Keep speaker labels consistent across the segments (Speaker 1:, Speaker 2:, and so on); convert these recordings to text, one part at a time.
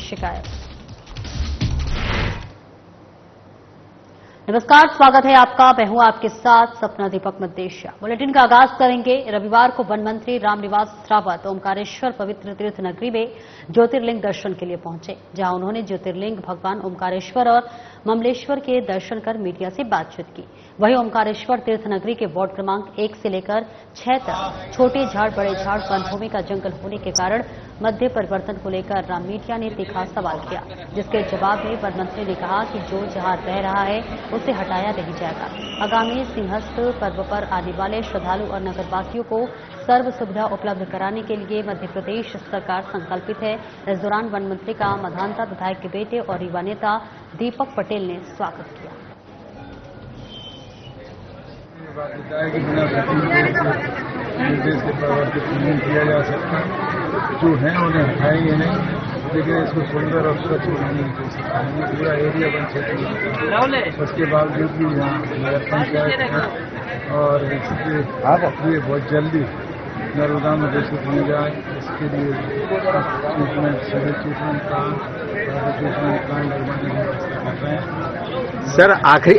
Speaker 1: शिकायत। नमस्कार, स्वागत है आपका। मैं हूं आपके साथ सपना दीपक मद्देशिया। बुलेटिन का आगाज करेंगे। रविवार को वन मंत्री रामनिवास रावत ओमकारेश्वर पवित्र तीर्थ नगरी में ज्योतिर्लिंग दर्शन के लिए पहुंचे, जहां उन्होंने ज्योतिर्लिंग भगवान ओमकारेश्वर और ममलेश्वर के दर्शन कर मीडिया से बातचीत की। वहीं ओमकारेश्वर तीर्थ नगरी के वार्ड क्रमांक 1 से लेकर 6 तक छोटे झाड़ बड़े झाड़ वनभूमि का जंगल होने के कारण मध्य परिवर्तन को लेकर राम मीडिया ने तीखा सवाल किया, जिसके जवाब में वन मंत्री ने कहा कि जो जहां रह रहा है उसे हटाया नहीं जाएगा। आगामी सिंहस्थ पर्व पर आने वाले श्रद्धालु और नगरवासियों को सर्व सुविधा उपलब्ध कराने के लिए मध्य प्रदेश सरकार संकल्पित है। इस दौरान वन मंत्री का मधानता विधायक के बेटे और युवा नेता दीपक पटेल ने स्वागत किया।
Speaker 2: निर्देश के परिवर्तित नहीं किया जा सकता, जो है उन्हें हटाएंगे नहीं, लेकिन इसको सुंदर और स्वच्छ बनाने की कोशिश करेंगे। पूरा एरिया वन क्षेत्र उसके बावजूद भी यहाँ नगर पंचायत है और इसके लिए बहुत जल्दी नर्मदा में घोषित हो जाए। इसके लिए ट्रीटमेंट सीवेज ट्रीटमेंट प्लांट निर्माण की व्यवस्था कर रहे हैं।
Speaker 3: सर,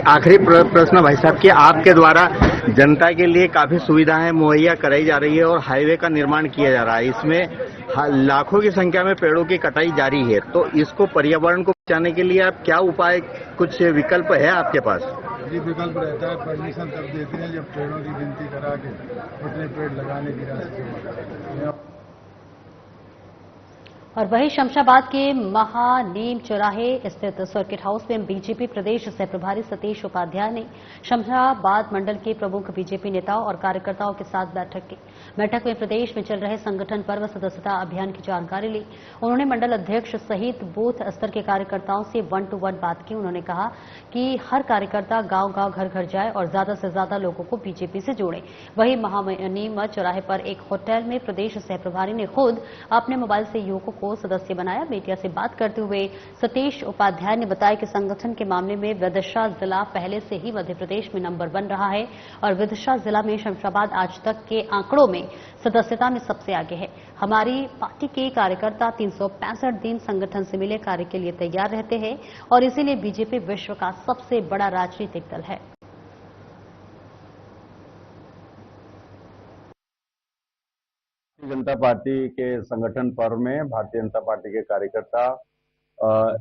Speaker 3: आखिरी प्रश्न भाई साहब कि आपके द्वारा जनता के लिए काफी सुविधाएं मुहैया कराई जा रही है और हाईवे का निर्माण किया जा रहा है। इसमें लाखों की संख्या में पेड़ों की कटाई जारी है, तो इसको पर्यावरण को बचाने के लिए आप क्या उपाय, कुछ विकल्प है आपके पास?
Speaker 2: जी, विकल्प रहता है। परमिशन तब देते हैं जब पेड़ों की गिनती करा के उतने पेड़ लगाने की राशि जमा कराते हैं।
Speaker 1: और वहीं शमशाबाद के महानीम चौराहे स्थित सर्किट हाउस में बीजेपी प्रदेश सह प्रभारी सतीश उपाध्याय ने शमशाबाद मंडल के प्रमुख बीजेपी नेताओं और कार्यकर्ताओं के साथ बैठक की। बैठक में प्रदेश में चल रहे संगठन पर्व सदस्यता अभियान की जानकारी ली। उन्होंने मंडल अध्यक्ष सहित बूथ स्तर के कार्यकर्ताओं से 1 to 1 बात की। उन्होंने कहा कि हर कार्यकर्ता गांव-गांव, घर-घर जाए और ज्यादा से ज्यादा लोगों को बीजेपी से जोड़े। वहीं महानीम चौराहे पर एक होटल में प्रदेश सह प्रभारी ने खुद अपने मोबाइल से युवकों को सदस्य बनाया। मीडिया से बात करते हुए सतीश उपाध्याय ने बताया कि संगठन के मामले में विदिशा जिला पहले से ही मध्य प्रदेश में नंबर 1 रहा है और विदिशा जिला में शमशाबाद आज तक के आंकड़ों में सदस्यता में सबसे आगे है। हमारी पार्टी के कार्यकर्ता 365 दिन संगठन से मिले कार्य के लिए तैयार रहते हैं और इसीलिए बीजेपी विश्व का सबसे बड़ा राजनीतिक दल है।
Speaker 4: भारतीय जनता पार्टी के संगठन पर्व में भारतीय जनता पार्टी के कार्यकर्ता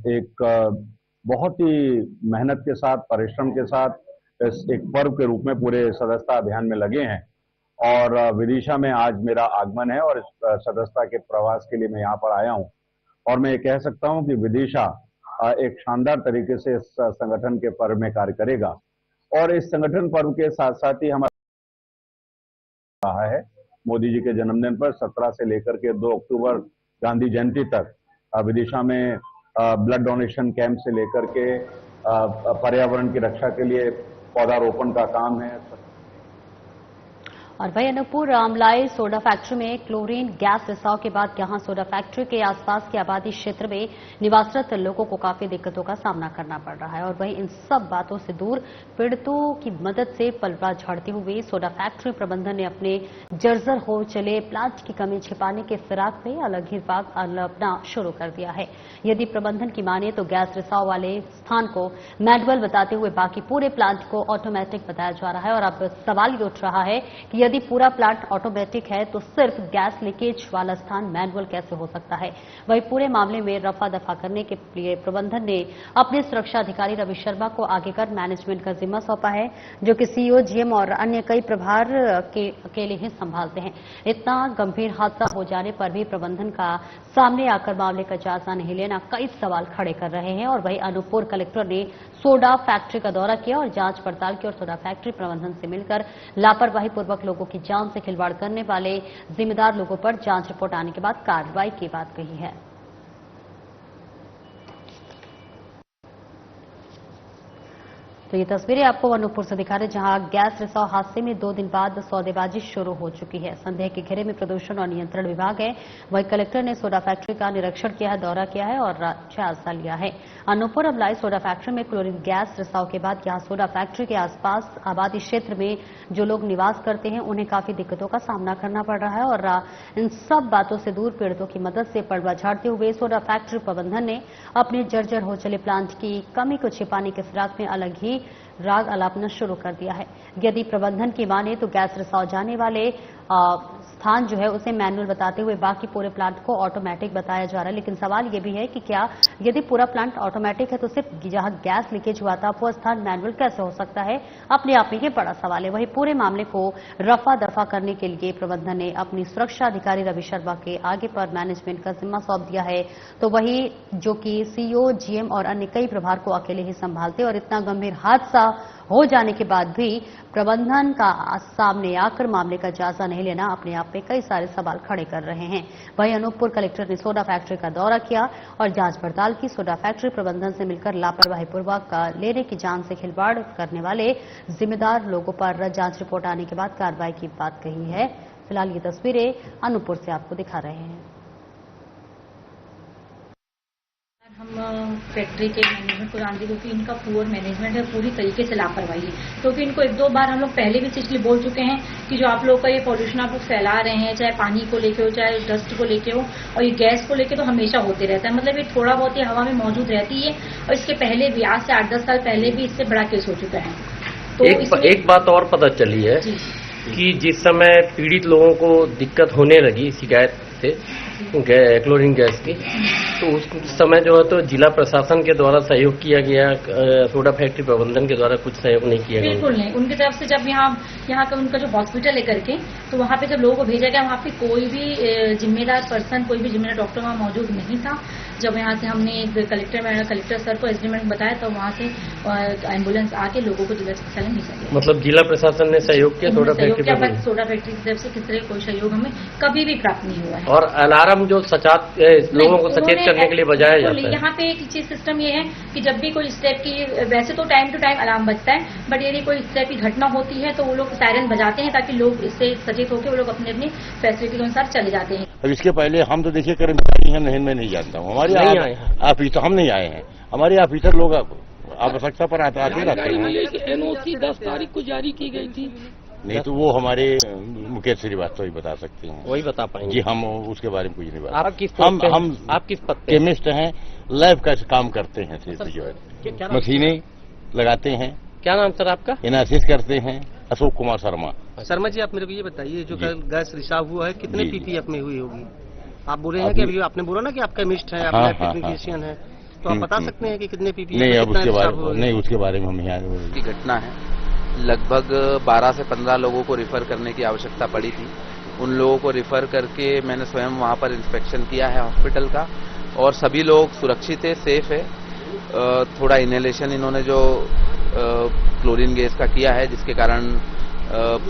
Speaker 4: एक बहुत ही मेहनत के साथ, परिश्रम के साथ इस एक पर्व के रूप में पूरे सदस्यता अभियान में लगे हैं और विदिशा में आज मेरा आगमन है और इस सदस्यता के प्रवास के लिए मैं यहाँ पर आया हूँ और मैं ये कह सकता हूँ कि विदिशा एक शानदार तरीके से इस संगठन के पर्व में कार्य करेगा और इस संगठन पर्व के साथ साथ ही हमारा रहा है मोदी जी के जन्मदिन पर 17 से लेकर के 2 अक्टूबर गांधी जयंती तक विदिशा में ब्लड डोनेशन कैंप से लेकर के पर्यावरण की रक्षा के लिए पौधारोपण का काम है।
Speaker 1: और वही अनूपपुर रामलाई सोडा फैक्ट्री में क्लोरीन गैस रिसाव के बाद यहां सोडा फैक्ट्री के आसपास के आबादी क्षेत्र में निवासरत लोगों को काफी दिक्कतों का सामना करना पड़ रहा है। और वहीं इन सब बातों से दूर पीड़ितों की मदद से पलड़ा झाड़ते हुए सोडा फैक्ट्री प्रबंधन ने अपने जर्जर हो चले प्लांट की कमी छिपाने के फिराक में अलग ही विभाग अपना शुरू कर दिया है। यदि प्रबंधन की माने तो गैस रिसाव वाले स्थान को मैनुअल बताते हुए बाकी पूरे प्लांट को ऑटोमेटिक बताया जा रहा है। और अब सवाल ये उठ रहा है कि यदि पूरा प्लांट ऑटोमेटिक है तो सिर्फ गैस लीकेज वाला स्थान मैनुअल कैसे हो सकता है। वहीं पूरे मामले में रफा दफा करने के लिए प्रबंधन ने अपने सुरक्षा अधिकारी रवि शर्मा को आगे कर मैनेजमेंट का जिम्मा सौंपा है, जो कि सीईओ, जीएम और अन्य कई प्रभार के अकेले ही संभालते हैं। इतना गंभीर हादसा हो जाने पर भी प्रबंधन का सामने आकर मामले का जायजा नहीं लेना कई सवाल खड़े कर रहे हैं। और वहीं अनूपपुर कलेक्टर ने सोडा फैक्ट्री का दौरा किया और जांच पड़ताल की और सोडा फैक्ट्री प्रबंधन से मिलकर लापरवाही पूर्वक लोगों की जान से खिलवाड़ करने वाले जिम्मेदार लोगों पर जांच रिपोर्ट आने के बाद कार्रवाई की बात कही है। तो ये तस्वीरें आपको अनूपपुर से दिखा रहे, जहां गैस रिसाव हादसे में 2 दिन बाद सौदेबाजी शुरू हो चुकी है। संदेह के घेरे में प्रदूषण और नियंत्रण विभाग है। वहीं कलेक्टर ने सोडा फैक्ट्री का निरीक्षण किया है, दौरा किया है और जायजा लिया है। अनूपपुर अबलाई सोडा फैक्ट्री में क्लोरीन गैस रिसाव के बाद यहां सोडा फैक्ट्री के आसपास आबादी क्षेत्र में जो लोग निवास करते हैं उन्हें काफी दिक्कतों का सामना करना पड़ रहा है। और इन सब बातों से दूर पीड़ितों की मदद से पलड़ा झाड़ते हुए सोडा फैक्ट्री प्रबंधन ने अपने जर्जर हो चले प्लांट की कमी को छिपाने के फिराक में अलग ही राग अलापना शुरू कर दिया है। यदि प्रबंधन की माने तो गैस रिसाव जाने वाले स्थान जो है उसे मैनुअल बताते हुए बाकी पूरे प्लांट को ऑटोमेटिक बताया जा रहा है। लेकिन सवाल ये भी है कि क्या यदि पूरा प्लांट ऑटोमेटिक है तो सिर्फ जहां गैस लीकेज हुआ था वो स्थान मैनुअल कैसे हो सकता है? अपने आप में ये बड़ा सवाल है। वहीं पूरे मामले को रफा दफा करने के लिए प्रबंधन ने अपनी सुरक्षा अधिकारी रवि शर्मा के आगे पर मैनेजमेंट का जिम्मा सौंप दिया है। तो वही जो कि सीईओ, जीएम और अन्य कई प्रभार को अकेले ही संभालते और इतना गंभीर हादसा हो जाने के बाद भी प्रबंधन का सामने आकर मामले का जायजा नहीं लेना अपने आप में कई सारे सवाल खड़े कर रहे हैं। वहीं अनूपपुर कलेक्टर ने सोडा फैक्ट्री का दौरा किया और जांच पड़ताल की। सोडा फैक्ट्री प्रबंधन से मिलकर लापरवाही पूर्वक लेने की जान से खिलवाड़ करने वाले जिम्मेदार लोगों पर जांच रिपोर्ट आने के बाद कार्रवाई की बात कही है। फिलहाल ये तस्वीरें अनूपपुर से आपको दिखा रहे हैं।
Speaker 5: हम फैक्ट्री के मैनेजमेंट को जानते क्योंकि इनका पुअर मैनेजमेंट है, पूरी तरीके से लापरवाही है। क्योंकि इनको एक दो बार हम लोग पहले भी इसलिए बोल चुके हैं कि जो आप लोग का ये पॉल्यूशन आप लोग फैला रहे हैं, चाहे पानी को लेके हो, चाहे डस्ट को लेके हो, और ये गैस को लेके तो हमेशा होते रहता है। मतलब ये थोड़ा बहुत ही हवा में मौजूद रहती है और इसके पहले भी आज से 8-10 साल पहले भी इससे बड़ा केस हो चुका है। तो
Speaker 6: एक बात और पता चली है कि जिस समय पीड़ित लोगों को दिक्कत होने लगी शिकायत से क्लोरीन गैस की, तो उस समय जो है तो जिला प्रशासन के द्वारा सहयोग किया गया, सोडा फैक्ट्री प्रबंधन के द्वारा कुछ सहयोग नहीं किया गया।
Speaker 5: बिल्कुल नहीं। उनकी तरफ से जब यहाँ का उनका जो हॉस्पिटल है करके, तो वहाँ पे जब लोगों को भेजा गया, वहाँ पे कोई भी जिम्मेदार पर्सन, कोई भी जिम्मेदार डॉक्टर वहाँ मौजूद नहीं था। जब यहाँ से हमने कलेक्टर सर को एसडीएम बताया तो वहाँ से एम्बुलेंस आके लोगों को जिला चिकित्सालय भेजा गया।
Speaker 6: मतलब जिला प्रशासन ने सहयोग किया सोडा फैक्ट्री
Speaker 5: पर सोडा फैक्ट्री की तरफ से किस तरह कोई सहयोग हमें कभी भी प्राप्त नहीं हुआ है।
Speaker 6: और अलार्म जो लोगों को सचेत करने के लिए बजाया जाता है।
Speaker 5: यहाँ पे एक चीज सिस्टम ये है कि जब भी कोई स्टेप की, वैसे तो टाइम टू टाइम अलार्म बजता है, बट यदि कोई स्टेप की घटना होती है तो वो लोग सायरन बजाते हैं ताकि लोग इससे सचेत होकर वो लोग अपनी अपनी फैसिलिटी के अनुसार चले जाते हैं।
Speaker 7: अब इसके पहले हम तो देखिए कर्मचारी हैं, मैं नहीं जानता हूँ। हमारे ऑफिसर हम नहीं आए हैं, हमारे ऑफिसर लोग आवश्यकता पर आते रहते हैं।
Speaker 8: एनओसी 10 तारीख को जारी की गई थी।
Speaker 7: नहीं तो वो हमारे मुकेश श्रीवास्तव ही बता सकते हैं,
Speaker 6: वही बता पाएंगे
Speaker 7: जी। हम उसके बारे में कुछ नहीं बता।
Speaker 6: आप किस पद पे?
Speaker 7: केमिस्ट हैं, लैब का काम करते हैं, सिर्फ जो है मशीनें लगाते हैं।
Speaker 6: क्या नाम सर आपका?
Speaker 7: एनालिसिस करते हैं। अशोक कुमार शर्मा।
Speaker 9: शर्मा जी, आप मेरे को ये बताइए, जो कल गैस रिसाव हुआ है कितने पीपीएफ में हुई होगी? आप बोल रहे हैं कि अभी आपने बोला ना कि आप केमिस्ट है, आप टेक्नीशियन है, तो आप बता सकते हैं कि कितने पीपीएफ?
Speaker 7: नहीं, अब उसके बारे में हम यहाँ
Speaker 10: की घटना है। लगभग 12 से 15 लोगों को रिफर करने की आवश्यकता पड़ी थी। उन लोगों को रिफर करके मैंने स्वयं वहां पर इंस्पेक्शन किया है हॉस्पिटल का, और सभी लोग सुरक्षित है, सेफ है। थोड़ा इनहेलेशन इन्होंने जो क्लोरीन गैस का किया है, जिसके कारण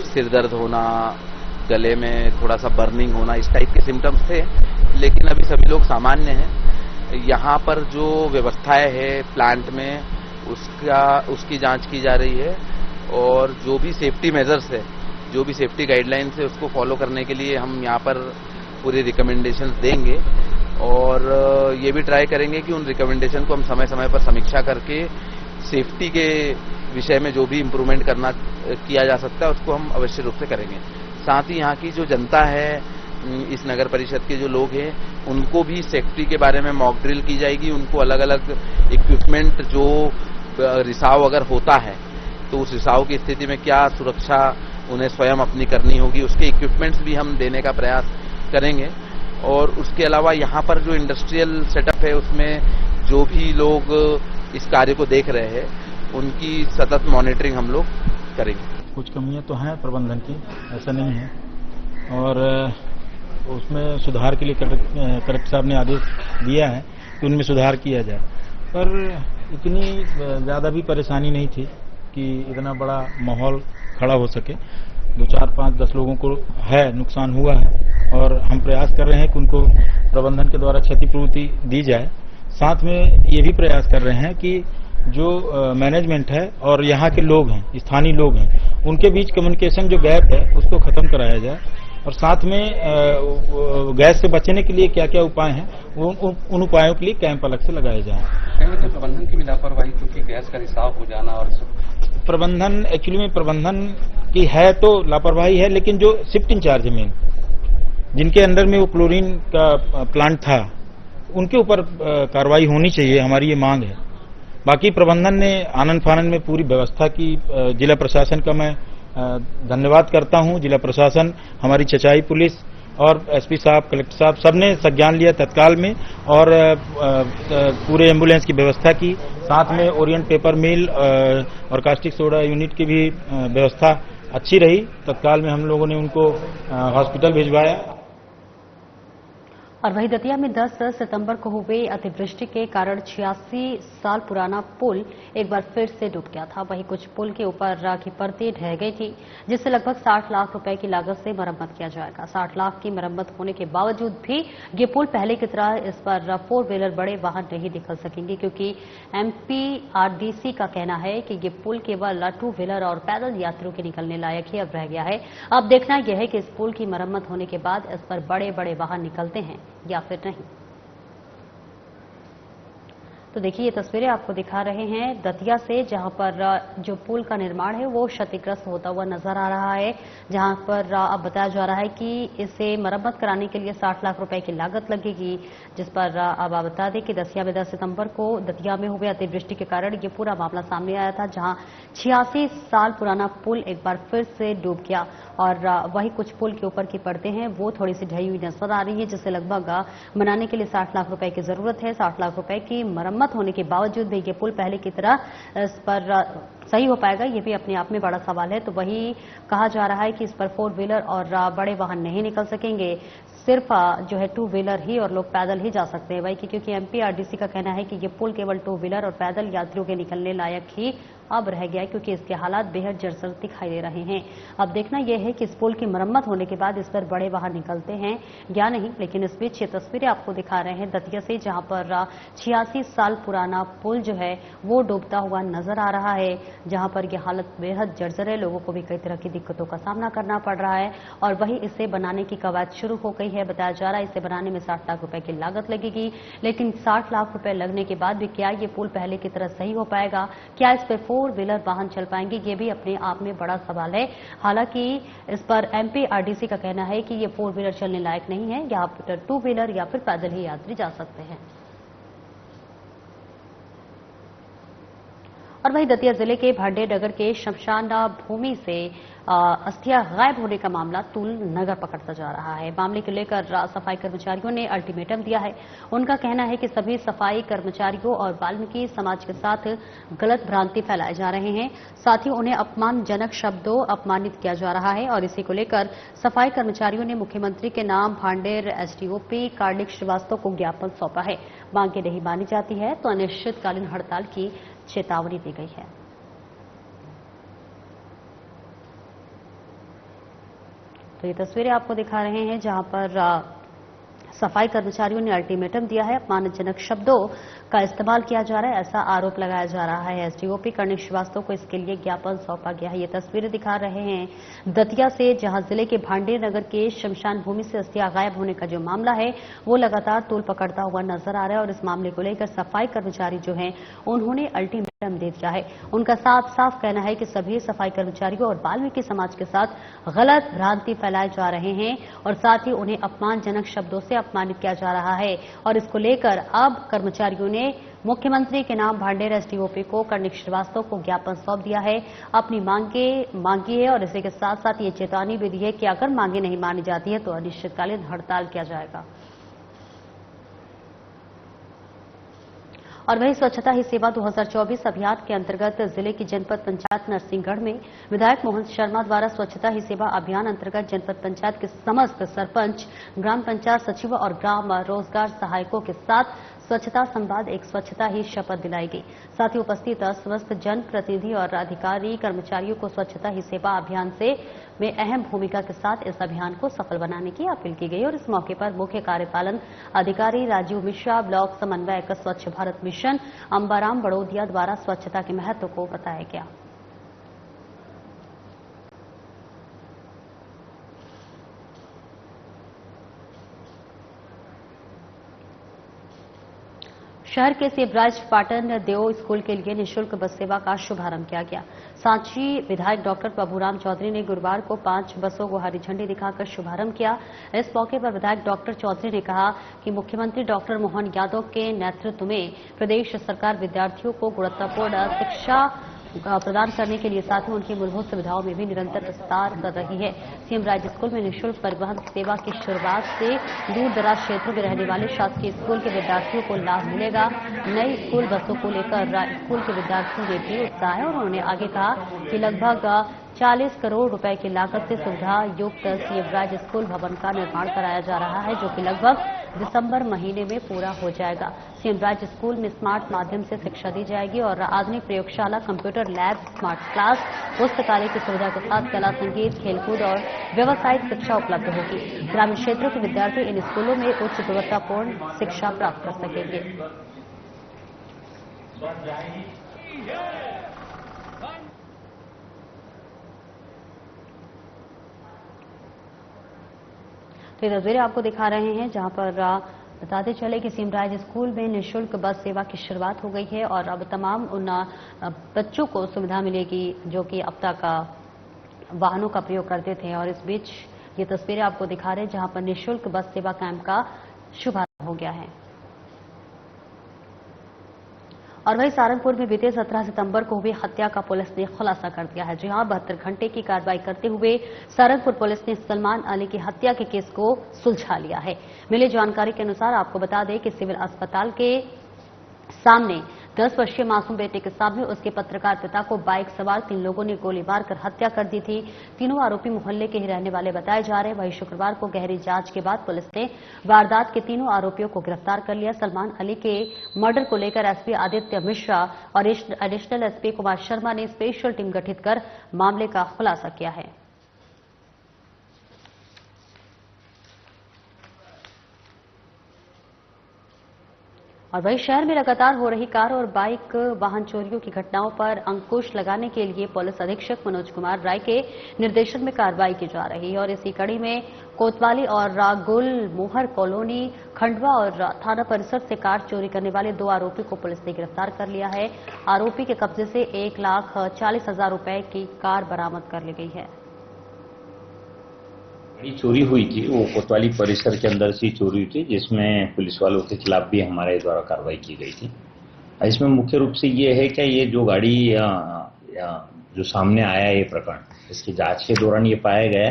Speaker 10: सिर दर्द होना, गले में थोड़ा सा बर्निंग होना, इस टाइप के सिम्टम्स थे। लेकिन अभी सभी लोग सामान्य हैं। यहाँ पर जो व्यवस्थाएं है प्लांट में, उसकी जांच की जा रही है, और जो भी सेफ्टी मेजर्स है, जो भी सेफ्टी गाइडलाइंस है, उसको फॉलो करने के लिए हम यहाँ पर पूरे रिकमेंडेशंस देंगे। और ये भी ट्राई करेंगे कि उन रिकमेंडेशन को हम समय समय पर समीक्षा करके सेफ्टी के विषय में जो भी इम्प्रूवमेंट किया जा सकता है उसको हम अवश्य रूप से करेंगे। साथ ही यहाँ की जो जनता है, इस नगर परिषद के जो लोग हैं, उनको भी सेफ्टी के बारे में मॉक ड्रिल की जाएगी। उनको अलग अलग इक्विपमेंट, जो रिसाव अगर होता है तो उस रिसाव की स्थिति में क्या सुरक्षा उन्हें स्वयं अपनी करनी होगी, उसके इक्विपमेंट्स भी हम देने का प्रयास करेंगे। और उसके अलावा यहाँ पर जो इंडस्ट्रियल सेटअप है, उसमें जो भी लोग इस कार्य को देख रहे हैं, उनकी सतत मॉनिटरिंग हम लोग करेंगे।
Speaker 2: कुछ कमियां तो हैं प्रबंधन की, ऐसा नहीं है, और उसमें सुधार के लिए कलेक्टर साहब ने आदेश दिया है कि उनमें सुधार किया जाए। पर इतनी ज़्यादा भी परेशानी नहीं थी कि इतना बड़ा माहौल खड़ा हो सके। 2, 4, 5, 10 लोगों को नुकसान हुआ है, और हम प्रयास कर रहे हैं कि उनको प्रबंधन के द्वारा क्षतिपूर्ति दी जाए। साथ में ये भी प्रयास कर रहे हैं कि जो मैनेजमेंट है और यहाँ के लोग हैं, स्थानीय लोग हैं, उनके बीच कम्युनिकेशन जो गैप है उसको खत्म कराया जाए। और साथ में गैस से बचने के लिए क्या क्या उपाय हैं, उन उपायों के लिए कैंप अलग से लगाए जाएं।
Speaker 11: लगता है प्रबंधन की भी लापरवाही, क्योंकि गैस का रिसाव हो जाना और
Speaker 12: प्रबंधन एक्चुअली में प्रबंधन की है तो लापरवाही है, लेकिन जो शिफ्ट इंचार्ज में जिनके अंडर में वो क्लोरीन का प्लांट था उनके ऊपर कार्रवाई होनी चाहिए, हमारी ये मांग है। बाकी प्रबंधन ने आनन फानन में पूरी व्यवस्था की। जिला प्रशासन का मैं धन्यवाद करता हूं। जिला प्रशासन, हमारी चचाई पुलिस और एसपी साहब, कलेक्टर साहब सबने संज्ञान लिया तत्काल में और पूरे एम्बुलेंस की व्यवस्था की। साथ में ओरिएंट पेपर मिल और कास्टिक सोडा यूनिट की भी व्यवस्था अच्छी रही। तत्काल में हम लोगों ने उनको हॉस्पिटल भिजवाया।
Speaker 1: और वहीं दतिया में 10 सितंबर को हुई अतिवृष्टि के कारण 86 साल पुराना पुल एक बार फिर से डूब गया था। वहीं कुछ पुल के ऊपर की परतें ढह गई थी, जिससे लगभग 60 लाख रुपए की लागत से मरम्मत किया जाएगा। 60 लाख की मरम्मत होने के बावजूद भी ये पुल पहले की तरह इस पर 4 व्हीलर बड़े वाहन नहीं निकल सकेंगे, क्योंकि एमपीआरडीसी का कहना है कि ये पुल केवल 2 व्हीलर और पैदल यात्रियों के निकलने लायक ही अब रह गया है। अब देखना यह है कि इस पुल की मरम्मत होने के बाद इस पर बड़े बड़े वाहन निकलते हैं या फिर नहीं। तो देखिए, ये तस्वीरें आपको दिखा रहे हैं दतिया से, जहां पर जो पुल का निर्माण है वो क्षतिग्रस्त होता हुआ नजर आ रहा है, जहां पर अब बताया जा रहा है कि इसे मरम्मत कराने के लिए 60 लाख रुपए की लागत लगेगी, जिस पर अब आप बता दें कि दतिया में 10 सितंबर को दतिया में हुए अतिवृष्टि के कारण ये पूरा मामला सामने आया था, जहां 86 साल पुराना पुल एक बार फिर से डूब गया। और वही कुछ पुल के ऊपर की परतें हैं वो थोड़ी सी ढही हुई नजर आ रही है, जिसे लगभग बनाने के लिए 60 लाख रुपए की जरूरत है। 60 लाख रुपए की मरम्मत होने के बावजूद भी ये पुल पहले की तरह इस पर सही हो पाएगा, ये भी अपने आप में बड़ा सवाल है। तो वही कहा जा रहा है कि इस पर 4 व्हीलर और बड़े वाहन नहीं निकल सकेंगे, सिर्फ जो है 2 व्हीलर ही और लोग पैदल ही जा सकते हैं भाई, क्योंकि एमपीआरडीसी का कहना है कि ये पुल केवल 2 व्हीलर और पैदल यात्रियों के निकलने लायक ही अब रह गया है, क्योंकि इसके हालात बेहद जर्जर दिखाई दे रहे हैं। अब देखना यह है कि इस पुल की मरम्मत होने के बाद इस पर बड़े वाहन निकलते हैं या नहीं। लेकिन इस बीच ये तस्वीरें आपको दिखा रहे हैं दतिया से, जहां पर 86 साल पुराना पुल जो है वो डूबता हुआ नजर आ रहा है, जहां पर यह हालत बेहद जर्जर है। लोगों को भी कई तरह की दिक्कतों का सामना करना पड़ रहा है और वहीं इसे बनाने की कवायद शुरू हो गई है। बताया जा रहा है इसे बनाने में 60 लाख रुपए की लागत लगेगी, लेकिन 60 लाख रुपए लगने के बाद भी क्या ये पुल पहले की तरह सही हो पाएगा, क्या इस पर 4 व्हीलर वाहन चल पाएंगे, ये भी अपने आप में बड़ा सवाल है। हालांकि इस पर एमपीआरडीसी का कहना है कि ये 4 व्हीलर चलने लायक नहीं है, यहाँ पर 2 व्हीलर या फिर पैदल ही यात्री जा सकते हैं। और वहीं दतिया जिले के भांडेर नगर के शमशान भूमि से अस्थियां गायब होने का मामला तूल नगर पकड़ता जा रहा है। मामले को लेकर सफाई कर्मचारियों ने अल्टीमेटम दिया है। उनका कहना है कि सभी सफाई कर्मचारियों और वाल्मीकि समाज के साथ गलत भ्रांति फैलाए जा रहे हैं, साथ ही उन्हें अपमानजनक शब्दों अपमानित किया जा रहा है। और इसी को लेकर सफाई कर्मचारियों ने मुख्यमंत्री के नाम भांडेर एसडीओपी कार्तिक श्रीवास्तव को ज्ञापन सौंपा है। मांगे नहीं मानी जाती है तो अनिश्चितकालीन हड़ताल की चेतावनी दी गई है। तो ये तस्वीरें आपको दिखा रहे हैं जहां पर सफाई कर्मचारियों ने अल्टीमेटम दिया है, अपमानजनक शब्दों का इस्तेमाल किया जा रहा है, ऐसा आरोप लगाया जा रहा है। एसडीओपी कार्तिक श्रीवास्तव को इसके लिए ज्ञापन सौंपा गया है। ये तस्वीरें दिखा रहे हैं दतिया से, जहां जिले के भांडेर नगर के शमशान भूमि से अस्थियां गायब होने का जो मामला है वो लगातार तूल पकड़ता हुआ नजर आ रहा है। और इस मामले को लेकर सफाई कर्मचारी जो हैं उन्होंने अल्टीमेटम दे दिया है। उनका साफ साफ कहना है कि सभी सफाई कर्मचारियों और वाल्मीकि समाज के साथ गलत भ्रांति फैलाए जा रहे हैं और साथ ही उन्हें अपमानजनक शब्दों से अपमानित किया जा रहा है। और इसको लेकर अब कर्मचारियों ने मुख्यमंत्री के नाम भांडेर एसडीओपी को कार्तिक श्रीवास्तव को ज्ञापन सौंप दिया है, अपनी मांगी है और इसी के साथ साथ ये चेतावनी भी दी है कि अगर मांगे नहीं मानी जाती है तो अनिश्चितकालीन हड़ताल किया जाएगा। और वहीं स्वच्छता ही सेवा 2024 अभियान के अंतर्गत जिले की जनपद पंचायत नरसिंहगढ़ में विधायक मोहन शर्मा द्वारा स्वच्छता ही सेवा अभियान अंतर्गत जनपद पंचायत के समस्त सरपंच, ग्राम पंचायत सचिव और ग्राम रोजगार सहायकों के साथ स्वच्छता संवाद एक स्वच्छता ही शपथ दिलाई गई। साथ ही उपस्थित समस्त जनप्रतिनिधि और अधिकारी कर्मचारियों को स्वच्छता ही सेवा अभियान से में अहम भूमिका के साथ इस अभियान को सफल बनाने की अपील की गई। और इस मौके पर मुख्य कार्यपालन अधिकारी राजीव मिश्रा, ब्लॉक समन्वयक स्वच्छ भारत मिशन अंबाराम बड़ोदिया द्वारा स्वच्छता के महत्व को बताया गया। शहर के सेबराज पाटन देओ स्कूल के लिए निःशुल्क बस सेवा का शुभारंभ किया गया। सांची विधायक डॉक्टर प्रभुराम चौधरी ने गुरुवार को 5 बसों को हरी झंडी दिखाकर शुभारंभ किया। इस मौके पर विधायक डॉक्टर चौधरी ने कहा कि मुख्यमंत्री डॉक्टर मोहन यादव के नेतृत्व में प्रदेश सरकार विद्यार्थियों को गुणवत्तापूर्ण शिक्षा प्रदान करने के लिए साथ ही उनकी मूलभूत सुविधाओं में भी निरंतर विस्तार कर रही है। सीएम राज स्कूल में निःशुल्क परिवहन सेवा की शुरुआत से दूर दराज क्षेत्रों में रहने वाले शासकीय स्कूल के विद्यार्थियों को लाभ मिलेगा। नई स्कूल बसों को लेकर स्कूल के विद्यार्थियों में भी उत्साह है और उन्होंने आगे कहा कि लगभग 40 करोड़ रुपए की लागत से सुविधा युक्त सीएम राज स्कूल भवन का निर्माण कराया जा रहा है, जो कि लगभग दिसंबर महीने में पूरा हो जाएगा। सीएम राज स्कूल में स्मार्ट माध्यम से शिक्षा दी जाएगी और आधुनिक प्रयोगशाला, कंप्यूटर लैब, स्मार्ट क्लास, पुस्तकालय की सुविधा के साथ कला, संगीत, खेलकूद और व्यावसायिक शिक्षा उपलब्ध होगी। ग्रामीण क्षेत्रों के विद्यार्थी इन स्कूलों में उच्च गुणवत्तापूर्ण शिक्षा प्राप्त कर सकेंगे। तो ये तस्वीरें आपको दिखा रहे हैं जहां पर बताते चले कि सीएम राज स्कूल में निःशुल्क बस सेवा की शुरुआत हो गई है और अब तमाम उन बच्चों को सुविधा मिलेगी जो कि अब तक वाहनों का प्रयोग करते थे। और इस बीच ये तस्वीरें आपको दिखा रहे हैं जहां पर निःशुल्क बस सेवा कैंप का शुभारंभ हो गया है। और वहीं सारंगपुर में बीते 17 सितंबर को हुई हत्या का पुलिस ने खुलासा कर दिया है। जी हां, 72 घंटे की कार्रवाई करते हुए सारंगपुर पुलिस ने सलमान अली की हत्या के केस को सुलझा लिया है। मिली जानकारी के अनुसार आपको बता दें कि सिविल अस्पताल के सामने 10 वर्षीय मासूम बेटे के सामने उसके पत्रकार पिता को बाइक सवार 3 लोगों ने गोली मारकर हत्या कर दी थी। तीनों आरोपी मोहल्ले के ही रहने वाले बताए जा रहे हैं। वहीं शुक्रवार को गहरी जांच के बाद पुलिस ने वारदात के तीनों आरोपियों को गिरफ्तार कर लिया। सलमान अली के मर्डर को लेकर एसपी आदित्य मिश्रा और एडिशनल एसपी कुमार शर्मा ने स्पेशल टीम गठित कर मामले का खुलासा किया है। और वहीं शहर में लगातार हो रही कार और बाइक वाहन चोरियों की घटनाओं पर अंकुश लगाने के लिए पुलिस अधीक्षक मनोज कुमार राय के निर्देशन में कार्रवाई की जा रही है। और इसी कड़ी में कोतवाली और गुलमोहर कॉलोनी, खंडवा और थाना परिसर से कार चोरी करने वाले 2 आरोपी को पुलिस ने गिरफ्तार कर लिया है। आरोपी के कब्जे से 1,40,000 रुपए की कार बरामद कर ली गई है।
Speaker 13: चोरी हुई थी वो कोतवाली परिसर के अंदर से चोरी हुई थी, जिसमें पुलिस वालों के खिलाफ भी हमारे द्वारा कार्रवाई की गई थी। इसमें मुख्य रूप से ये है कि ये जो गाड़ी जो सामने आया ये प्रकरण, इसकी जांच के दौरान ये पाया गया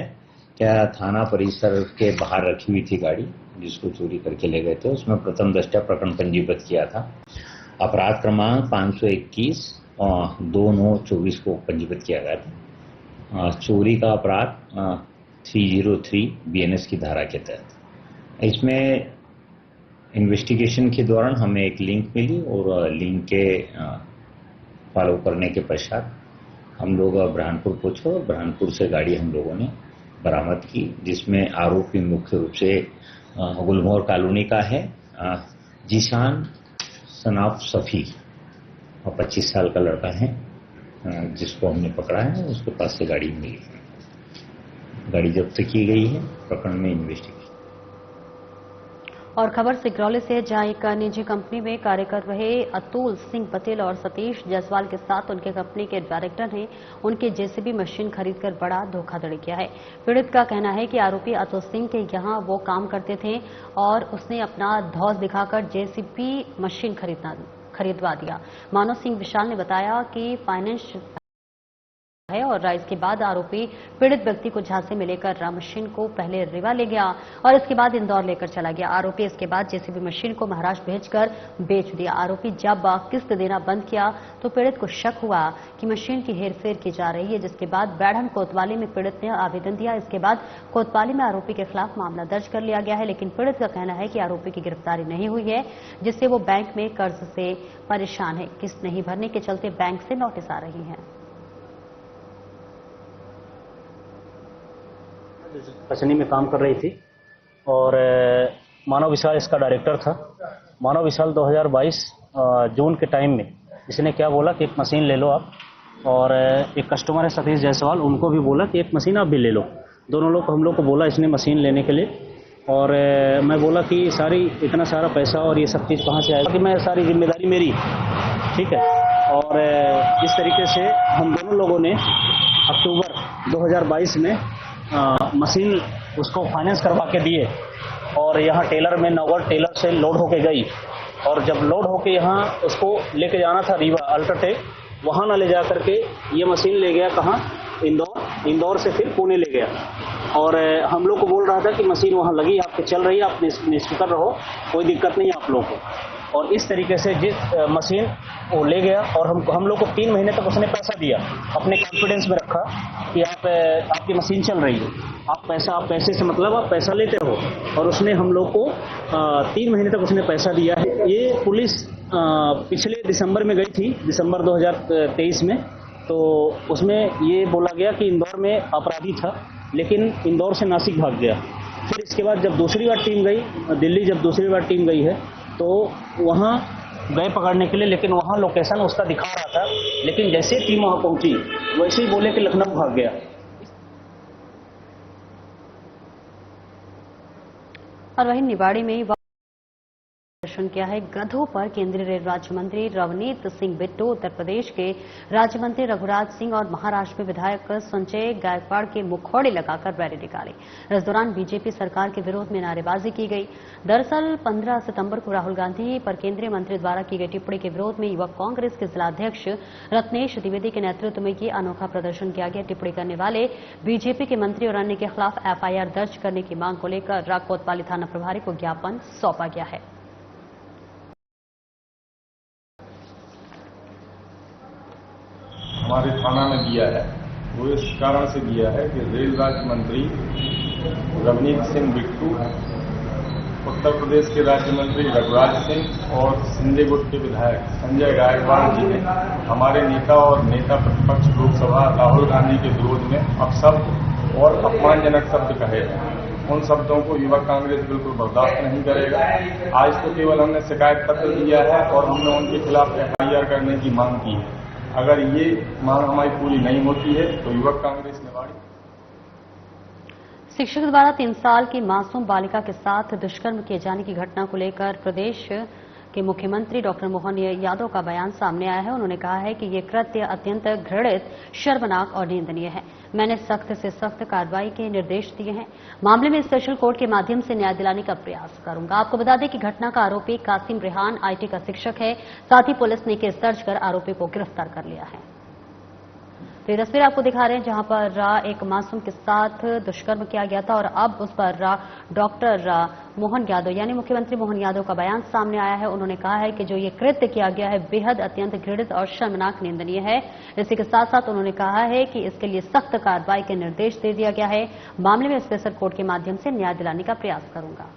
Speaker 13: क्या थाना परिसर के बाहर रखी हुई थी गाड़ी जिसको चोरी करके ले गए थे। उसमें प्रथम दृष्टया प्रकरण पंजीबद्ध किया था। अपराध क्रमांक 521 और 2924 को पंजीबद्ध किया गया था। चोरी का अपराध 303 BNS की धारा के तहत। इसमें इन्वेस्टिगेशन के दौरान हमें एक लिंक मिली और लिंक के फॉलो करने के पश्चात हम लोग बुरहानपुर पहुंचे और बुरहानपुर से गाड़ी हम लोगों ने बरामद की, जिसमें आरोपी मुख्य रूप से गुलमोहर कॉलोनी का है जीशान सनाफ सफी और 25 साल का लड़का है, जिसको हमने पकड़ा है। उसके पास से गाड़ी मिली, गाड़ी जब्त की गई है। प्रकरण में इन्वेस्टिगेशन।
Speaker 1: और खबर सिगरौली से, जहां एक निजी कंपनी में कार्य कर रहे अतुल सिंह पटेल और सतीश जायसवाल के साथ उनके कंपनी के डायरेक्टर ने उनकी जेसीबी मशीन खरीदकर बड़ा धोखाधड़ी किया है। पीड़ित का कहना है कि आरोपी अतुल सिंह के यहां वो काम करते थे और उसने अपना धौस दिखाकर जेसीबी मशीन खरीदवा दिया। मानव सिंह विशाल ने बताया कि फाइनेंस है और इसके बाद आरोपी पीड़ित व्यक्ति को झांसे में लेकर मशीन को पहले रीवा ले गया और इसके बाद इंदौर लेकर चला गया। आरोपी इसके बाद जेसीबी मशीन को महाराष्ट्र भेजकर बेच दिया। आरोपी जब किस्त देना बंद किया तो पीड़ित को शक हुआ कि मशीन की हेरफेर की जा रही है, जिसके बाद बैढ़न कोतवाली में पीड़ित ने आवेदन दिया। इसके बाद कोतवाली में आरोपी के खिलाफ मामला दर्ज कर लिया गया है, लेकिन पीड़ित का कहना है कि आरोपी की गिरफ्तारी नहीं हुई है, जिससे वो बैंक में कर्ज से परेशान है। किस्त नहीं भरने के चलते बैंक से नोटिस आ रही है।
Speaker 14: पचनी में काम कर रही थी और मानव विशाल इसका डायरेक्टर था। मानव विशाल 2022 जून के टाइम में इसने क्या बोला कि एक मशीन ले लो आप, और एक कस्टमर है सतीश जायसवाल, उनको भी बोला कि एक मशीन आप भी ले लो। दोनों लोग हम लोग को बोला इसने मशीन लेने के लिए, और मैं बोला कि सारी इतना सारा पैसा और ये सब चीज़ कहाँ से आएगा, कि मैं सारी जिम्मेदारी मेरी, ठीक है। और इस तरीके से हम दोनों लोगों ने अक्टूबर 2022 में मशीन उसको फाइनेंस करवा के दिए और यहाँ टेलर में नौगढ़ टेलर से लोड होके गई और जब लोड होके यहाँ उसको लेके जाना था रीवा अल्ट्राटेक, वहाँ ना ले जा करके ये मशीन ले गया कहाँ, इंदौर से फिर पुणे ले गया और हम लोग को बोल रहा था कि मशीन वहाँ लगी, आपके चल रही है, आप निश्चिंत रहो, कोई दिक्कत नहीं है आप लोग को। और इस तरीके से जिस मशीन वो ले गया और हम लोग को 3 महीने तक उसने पैसा दिया, अपने कॉन्फिडेंस में रखा कि आपकी मशीन चल रही है, आप पैसे से मतलब आप पैसा लेते हो, और उसने हम लोग को 3 महीने तक उसने पैसा दिया है। ये पुलिस पिछले दिसंबर में गई थी, दिसंबर 2023 में, तो उसमें ये बोला गया कि इंदौर में अपराधी था, लेकिन इंदौर से नासिक भाग गया। फिर इसके बाद जब दूसरी बार टीम गई दिल्ली, जब दूसरी बार टीम गई है तो वहाँ गए पकड़ने के लिए, लेकिन वहाँ लोकेशन उसका दिखा रहा था, लेकिन जैसे टीम वहाँ पहुंची वैसे ही बोले कि लखनऊ भाग गया।
Speaker 1: और वहीं निवाड़ी में प्रदर्शन किया है गधों पर केंद्रीय रेल राज्य मंत्री रवनीत सिंह बिट्टू, उत्तर प्रदेश के राज्य मंत्री रघुराज सिंह और महाराष्ट्र में विधायक संजय गायकवाड़ के मुखौड़े लगाकर रैली निकाली। इस दौरान बीजेपी सरकार के विरोध में नारेबाजी की गई। दरअसल 15 सितंबर को राहुल गांधी पर केंद्रीय मंत्री द्वारा की गई टिप्पणी के विरोध में युवक कांग्रेस के जिलाध्यक्ष रत्नेश द्विवेदी के नेतृत्व में ये अनोखा प्रदर्शन किया गया। टिप्पणी करने वाले बीजेपी के मंत्री और अन्य के खिलाफ एफआईआर दर्ज करने की मांग को लेकर कोतवाली थाना प्रभारी को ज्ञापन सौंपा गया है।
Speaker 2: हमारे थाना में दिया है, वो इस कारण से दिया है कि रेल राज्य मंत्री रवनीत सिंह बिट्टू, उत्तर प्रदेश के राज्य मंत्री रघुराज सिंह और सिंधे गुट के विधायक संजय गायकवाड़ जी ने हमारे नेता और नेता प्रतिपक्ष लोकसभा राहुल गांधी के विरोध में अपशब्द और अपमानजनक शब्द कहे हैं। उन शब्दों को युवक कांग्रेस बिल्कुल बर्दाश्त नहीं करेगा। आज तो केवल हमने शिकायत पत्र दिया है और हमने उनके खिलाफ एफआईआर करने की मांग की है। अगर ये मांग हमारी पूरी नहीं होती है तो युवक कांग्रेस निवाड़ी।
Speaker 1: शिक्षक द्वारा 3 साल की मासूम बालिका के साथ दुष्कर्म किए जाने की घटना को लेकर प्रदेश के मुख्यमंत्री डॉक्टर मोहन यादव का बयान सामने आया है। उन्होंने कहा है कि ये कृत्य अत्यंत घृणित, शर्मनाक और निंदनीय है। मैंने सख्त से सख्त कार्रवाई के निर्देश दिए हैं। मामले में स्पेशल कोर्ट के माध्यम से न्याय दिलाने का प्रयास करूंगा। आपको बता दें कि घटना का आरोपी कासिम रेहान आईटी का शिक्षक है। साथ ही पुलिस ने केस दर्ज कर आरोपी को गिरफ्तार कर लिया है। तो ये तस्वीर आपको दिखा रहे हैं जहां पर एक मासूम के साथ दुष्कर्म किया गया था और अब उस पर डॉक्टर मोहन यादव यानी मुख्यमंत्री मोहन यादव का बयान सामने आया है। उन्होंने कहा है कि जो ये कृत्य किया गया है बेहद अत्यंत घृणित और शर्मनाक, निंदनीय है। इसी के साथ साथ उन्होंने कहा है कि इसके लिए सख्त कार्रवाई के निर्देश दे दिया गया है। मामले में स्पेशल कोर्ट के माध्यम से न्याय दिलाने का प्रयास करूंगा।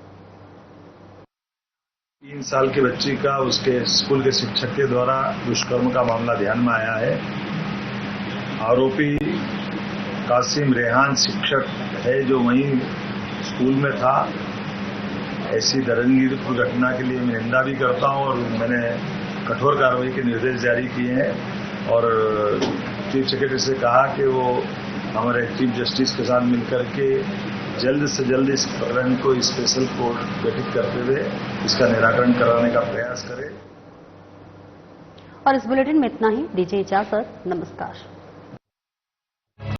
Speaker 15: 3 साल की बच्ची का उसके स्कूल के शिक्षक के द्वारा दुष्कर्म का मामला ध्यान में आया है। आरोपी कासिम रेहान शिक्षक है जो वहीं स्कूल में था। ऐसी दरिंदगी घटना के लिए मैं निंदा भी करता हूं और मैंने कठोर कार्रवाई के निर्देश जारी किए हैं और चीफ सेक्रेटरी से कहा कि वो हमारे चीफ जस्टिस के साथ मिलकर के जल्द से जल्द इस प्रकरण को स्पेशल कोर्ट गठित करते हुए इसका निराकरण कराने का प्रयास करें।
Speaker 1: और इस बुलेटिन में इतना ही। दीजिए इजाजत। नमस्कार।